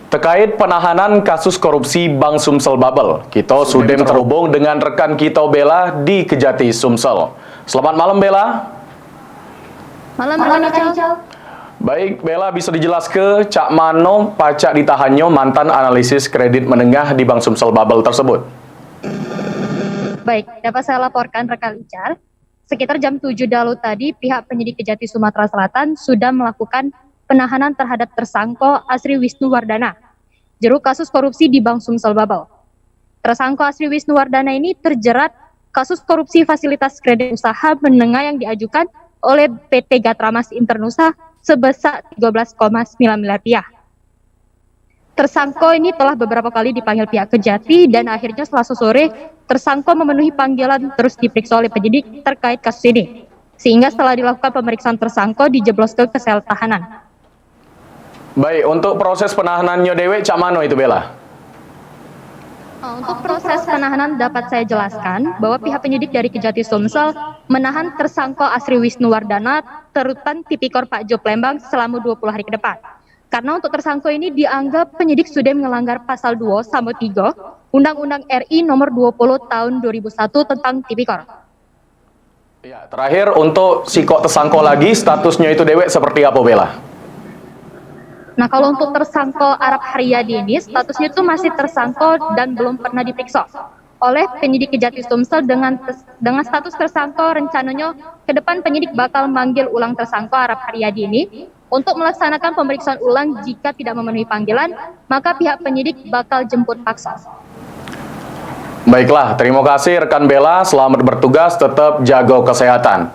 Terkait penahanan kasus korupsi Bank Sumsel Bubble, kita sudah terhubung dengan rekan kita Bella di Kejati Sumsel. Selamat malam Bella. Malam Ical. Baik Bella, bisa dijelaskan cak mano pacak ditahannya mantan analisis kredit menengah di Bank Sumsel Bubble tersebut? Baik, dapat saya laporkan rekan Ical. Sekitar jam 7 dalu tadi, pihak penyidik Kejati Sumatera Selatan sudah melakukan penahanan terhadap tersangka Asri Wisnuwardana, juru kasus korupsi di Bank Sumsel Bubble. Tersangka Asri Wisnuwardana ini terjerat kasus korupsi fasilitas kredit usaha menengah yang diajukan oleh PT Gatramas Internusa sebesar 13,9 miliar rupiah. Tersangka ini telah beberapa kali dipanggil pihak Kejati dan akhirnya Selasa sore tersangka memenuhi panggilan terus diperiksa oleh penyidik terkait kasus ini. Sehingga setelah dilakukan pemeriksaan tersangka dijebloskan ke sel tahanan. Baik, untuk proses penahanannya dewe cak mano itu Bella? Untuk proses penahanan dapat saya jelaskan bahwa pihak penyidik dari Kejati Sumsel menahan tersangka Asri Wisnuwardana terutan Tipikor Pak Jo Plembang selama 20 hari ke depan. Karena untuk tersangka ini dianggap penyidik sudah melanggar pasal 2 sama 3 Undang-Undang RI nomor 20 tahun 2001 tentang Tipikor. Ya, terakhir untuk si kok tersangka lagi statusnya itu dewe seperti apa Bella? Nah, kalau untuk tersangka Arab Haryadi ini statusnya itu masih tersangka dan belum pernah diperiksa oleh penyidik Kejati Sumsel dengan status tersangka. Rencananya ke depan penyidik bakal manggil ulang tersangka Arab Haryadi ini untuk melaksanakan pemeriksaan ulang. Jika tidak memenuhi panggilan, maka pihak penyidik bakal jemput paksa. Baiklah, terima kasih rekan Bella, selamat bertugas, tetap jaga kesehatan.